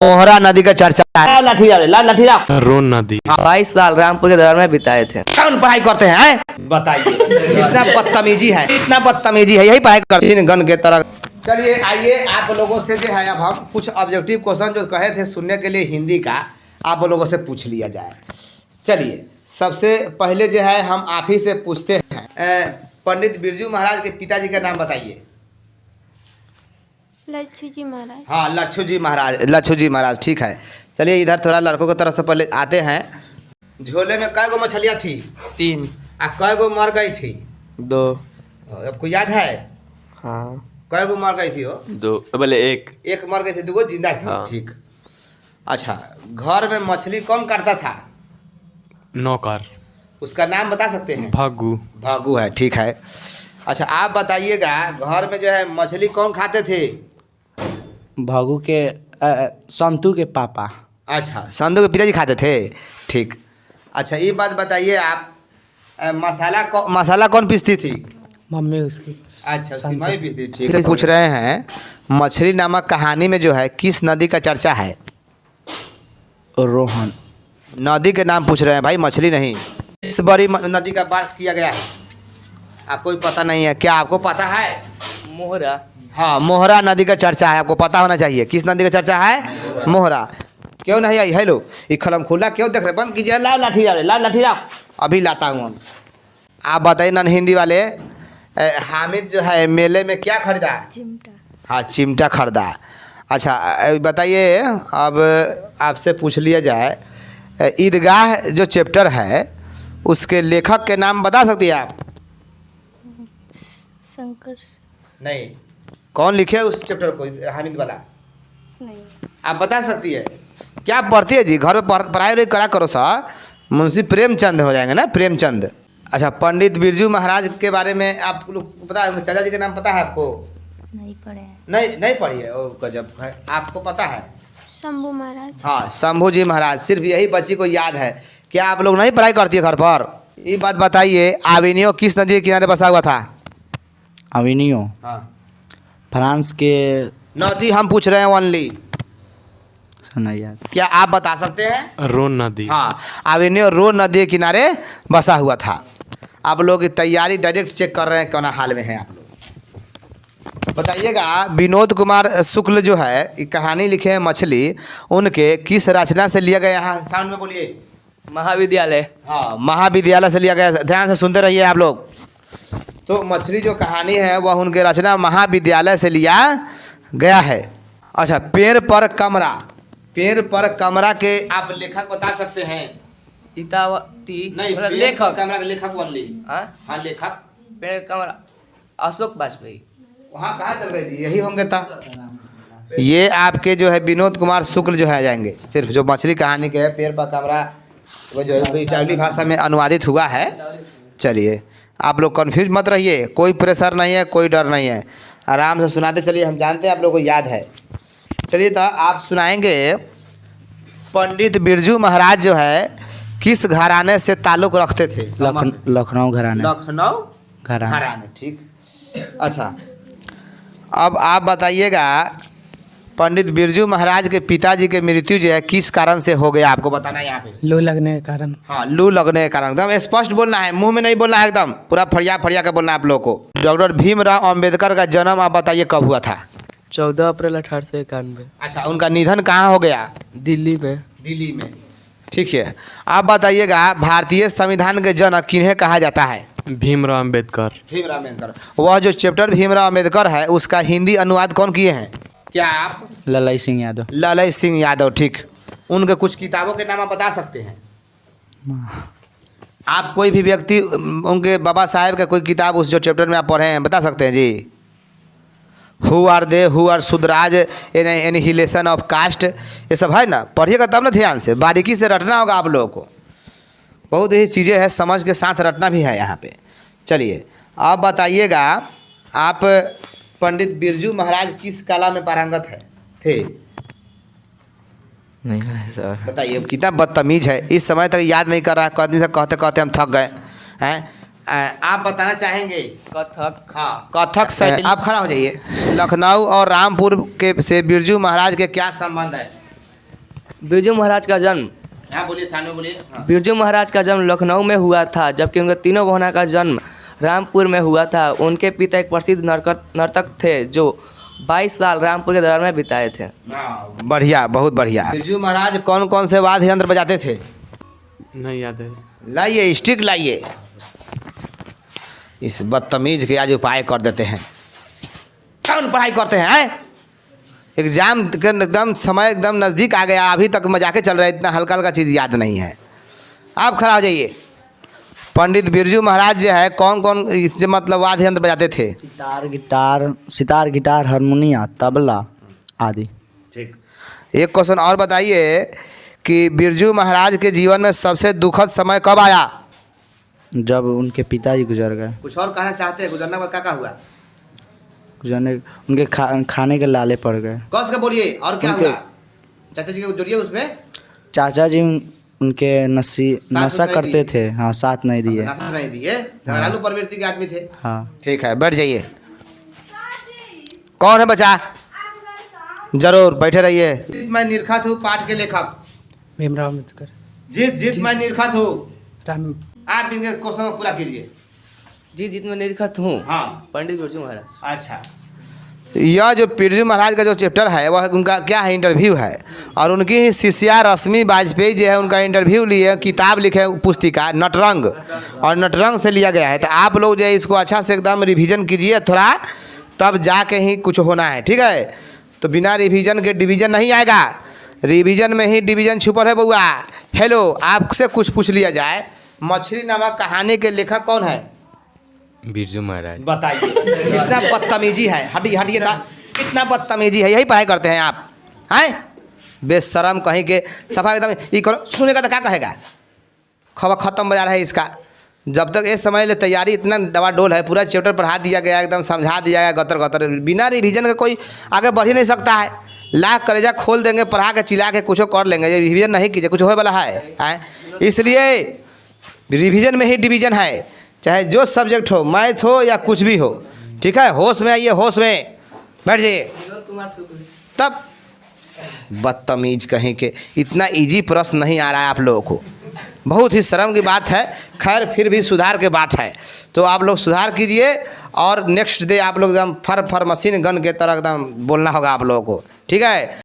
मोहरा नदी का चर्चा है। लाठी लाठी रोन नदी। 22 साल रामपुर के दौर में बिताए थे। कौन पढ़ाई करते हैं बताइए। इतना बदतमीजी है, इतना बदतमीजी है, यही पढ़ाई करते हैं गन के तरह। चलिए आइए, आप लोगों से जो है अब हम कुछ ऑब्जेक्टिव क्वेश्चन जो कहे थे सुनने के लिए हिंदी का, आप लोगों से पूछ लिया जाए। चलिए सबसे पहले जो है हम आप ही से पूछते हैं, पंडित बिरजू महाराज के पिताजी का नाम बताइए। लच्छू जी महाराज। हाँ, लच्छू जी महाराज, लच्छू जी महाराज, ठीक है। चलिए इधर थोड़ा लड़कों की तरफ से पहले आते हैं। झोले में कै गो मछलियाँ थी? 3। कै गो मर गई थी? 2। आपको याद है? हाँ। कै गो मर गई थी वो? 2 बोले 1 मर गई थी, 2 जिंदा थी। हाँ। ठीक। अच्छा, घर में मछली कौन काटता था? नौकर। उसका नाम बता सकते हैं? भागू। भागू है, ठीक है। अच्छा आप बताइएगा, घर में जो है मछली कौन खाते थे? भागू के संतू के पापा। अच्छा, संतू के पिताजी खाते थे, ठीक। अच्छा ये बात बताइए आप, मसाला कौन पीसती थी? मम्मी उसकी। अच्छा, उसकी मम्मी पीसती थी, ठीक। पूछ रहे हैं, मछली नामक कहानी में जो है किस नदी का चर्चा है? रोहन। नदी के नाम पूछ रहे हैं भाई, मछली नहीं। इस बड़ी नदी का बात किया गया है, आपको भी पता नहीं है क्या? आपको पता है? मोहरा। हाँ, मोहरा नदी का चर्चा है, आपको पता होना चाहिए। किस नदी का चर्चा है? मोहरा। क्यों नहीं आई? हेलो, ये खलम खुला क्यों देख रहे? बंद कीजिए। लाओ लाठी, लाठी लाओ, अभी लाता हूँ हम। आप बताइए नन हिंदी वाले, हामिद जो है मेले में क्या खरीदा? चिमटा। हाँ, चिमटा खरीदा। अच्छा बताइए, अब आपसे पूछ लिया जाए, ईदगाह जो चैप्टर है उसके लेखक के नाम बता सकती है आप? शंकर। नहीं। कौन लिखे उस चैप्टर को, हामिद वाला? नहीं। आप बता सकती है? क्या पढ़ती है जी? घर में पढ़ाई करा करो सा, मुंशी प्रेमचंद हो जाएंगे ना, प्रेमचंद। अच्छा, पंडित बिरजू महाराज के बारे में आप लोग को पता है? चाचा जी का नाम पता है आपको? नहीं पढ़े हैं। नहीं पढ़ी है? ओ गजब है। आपको पता है? शंभू महाराज। हाँ, शंभू जी महाराज। सिर्फ यही बच्ची को याद है। क्या आप लोग नहीं पढ़ाई करती है घर पर? ये बात बताइए, आविनियो किस नदी के किनारे बसा हुआ था? अविनियो हाँ, फ्रांस के। नदी हम पूछ रहे हैं ओनली। सुना याद। क्या आप बता सकते हैं? रोन नदी। हाँ, आविनियो रोन नदी के किनारे बसा हुआ था। आप लोग की तैयारी डायरेक्ट चेक कर रहे हैं, कौन हाल में है आप लोग? बताइएगा, विनोद कुमार शुक्ल जो है ये कहानी लिखे हैं मछली, उनके किस रचना से लिया गया? यहाँ साउंड में बोलिए। महाविद्यालय। हाँ, महाविद्यालय से लिया गया। ध्यान से सुनते रहिए आप लोग। तो मछली जो कहानी है वह उनके रचना महाविद्यालय से लिया गया है। अच्छा, पेड़ पर कमरा, पेड़ पर कमरा के आप लेखक बता सकते हैं? इतावती। नहीं, लेखक। कमरा के लेखक ओनली। हाँ? हाँ, लेखक। पेड़ कमरा अशोक वाजपेयी। वहाँ कहाँ चल गए जी? यही होंगे था। ये आपके जो है विनोद कुमार शुक्ल जो है जाएंगे। सिर्फ जो मछली कहानी के है, पेड़ पर कमरा, वो जो है इटावली भाषा में अनुवादित हुआ है। चलिए आप लोग कंफ्यूज मत रहिए, कोई प्रेशर नहीं है, कोई डर नहीं है, आराम से सुनाते चलिए। हम जानते हैं आप लोगों को याद है। चलिए तो आप सुनाएंगे, पंडित बिरजू महाराज जो है किस घराने से ताल्लुक़ रखते थे? लखनऊ घराने। लखनऊ घराने। घराने, ठीक। अच्छा अब आप बताइएगा, पंडित बिरजू महाराज के पिताजी के मृत्यु जो है किस कारण से हो गया? आपको बताना है यहाँ पे। लू लगने के कारण। हाँ, लू लगने के कारण। एकदम स्पष्ट बोलना है, मुंह में नहीं बोलना है, एकदम पूरा फड़िया फड़िया के बोलना है आप लोगों को। डॉक्टर भीमराव अंबेडकर का जन्म आप बताइए कब हुआ था? 14 अप्रैल 1891। अच्छा, उनका निधन कहाँ हो गया? दिल्ली में। दिल्ली में, ठीक है। आप बताइएगा, भारतीय संविधान के जनक किन्हें कहा जाता है? भीमराव अम्बेडकर। भीमराव अम्बेडकर। वह जो चैप्टर भीमराव अम्बेडकर है उसका हिंदी अनुवाद कौन किए हैं? क्या आप? ललई सिंह यादव। ललई सिंह यादव, ठीक। उनके कुछ किताबों के नाम आप बता सकते हैं? आप कोई भी व्यक्ति उनके बाबा साहेब का कोई किताब उस जो चैप्टर में आप पढ़े हैं बता सकते हैं जी? Who are they, who are Shudras, annihilation of caste, ये सब है ना, पढ़िएगा तब ना, ध्यान से बारीकी से रटना होगा आप लोगों को। बहुत ही चीज़ें हैं, समझ के साथ रटना भी है यहाँ पे। चलिए आप बताइएगा, आप पंडित बिरजू महाराज किस कला में पारंगत थे? नहीं है सर। बताइए, कितना बदतमीज है, इस समय तक याद नहीं कर रहा है। कभी से कहते कहते हम थक गए हैं। आप बताना चाहेंगे? कथक। हाँ, कथक शैली। आप खड़ा हो जाइए। लखनऊ और रामपुर के से बिरजू महाराज के क्या संबंध है? बिरजू महाराज का जन्म हाँ बोलिए, सामने बोलिए। हाँ। बिरजू महाराज का जन्म लखनऊ में हुआ था, जबकि उनके तीनों बहनों का जन्म रामपुर में हुआ था। उनके पिता एक प्रसिद्ध नर्तक थे जो 22 साल रामपुर के दरबार में बिताए थे। बढ़िया, बहुत बढ़िया। बिरजू महाराज कौन कौन से वाद्य यंत्र बजाते थे? नहीं याद है। लाइए स्टिक लाइए। इस बदतमीज के आज उपाय कर देते हैं। कौन पढ़ाई करते हैं? एग्जाम के एकदम समय एकदम नज़दीक आ गया, अभी तक मजाके चल रहा है, इतना हल्का हल्का चीज़ याद नहीं है। आप खड़ा हो जाइए। पंडित बिरजू महाराज जो है कौन कौन इस मतलब वाद्य यंत्र बजाते थे? सितार, गिटार, हारमोनिया, तबला आदि। ठीक। एक क्वेश्चन और बताइए कि बिरजू महाराज के जीवन में सबसे दुखद समय कब आया? जब उनके पिताजी गुजर गए। कुछ और कहना चाहते हैं? गुजरने पर क्या हुआ? गुजरने उनके खाने के लाले पड़ गए। कस के बोलिए, और क्या हुआ? चाचा जी को जोड़िए उसमें। चाचा जी उनके नशा नहीं करते दिए। थे। हाँ, साथ नहीं दिए। नशा नहीं दिए, घरेलू प्रवृत्ति के आदमी थे। हाँ। ठीक है, बैठ जाइए। कौन है बच्चा? जरूर बैठे रहिए। जीत मैं निरखत हूँ पाठ के लेखक। भीमराव अम्बेडकर। जीत मैं निरखत हूँ। राम आप इनके क्वेश्चन को पूरा कीजिए। जी मैं निरखत हूँ। हाँ। पंडित बिरजू महाराज। अच्छा, यह जो बिरजू महाराज का जो चैप्टर है वह उनका क्या है? इंटरव्यू है। और उनकी ही शिष्या रश्मि वाजपेयी जो है उनका इंटरव्यू लिए, किताब लिखे, पुस्तिका नटरंग, और नटरंग से लिया गया है। तो आप लोग जो है इसको अच्छा से एकदम रिवीजन कीजिए थोड़ा, तब जाके ही कुछ होना है। ठीक है, तो बिना रिवीजन के डिवीजन नहीं आएगा। रिवीजन में ही डिवीजन छुपल है बउआ। हेलो, आपसे कुछ पूछ लिया जाए, मछली नामक कहानी के लेखक कौन है? बिरजू महाराज। बताइए। कितना बदतमीजी है, हटिए था, कितना बदतमीजी है। यही पढ़ाई करते हैं आप? हैं बेशरम कहीं के। सफा एकदम ये करो, सुनेगा तो क्या कहेगा? खबर खत्म बजा रहा है इसका। जब तक इस समय ले तैयारी इतना डबाडोल है, पूरा चैप्टर पढ़ा दिया गया, एकदम समझा दिया गया गतर गतर। बिना रिवीजन के कोई आगे बढ़ ही नहीं सकता है। लाख कलेजा खोल देंगे, पढ़ा के चिल्ला के कुछ कर लेंगे। ये रिवीजन नहीं कीजिए, कुछ होने वाला है? इसलिए रिवीजन में ही डिवीजन है, चाहे जो सब्जेक्ट हो, मैथ हो या कुछ भी हो। ठीक है, होश में आइए, होश में बैठ जाइए। तब बदतमीज कहीं के, इतना इजी प्रश्न नहीं आ रहा है आप लोगों को, बहुत ही शर्म की बात है। खैर फिर भी सुधार की बात है, तो आप लोग सुधार कीजिए और नेक्स्ट डे आप लोग एकदम फर मशीन गन के तरह एकदम बोलना होगा आप लोगों को। ठीक है।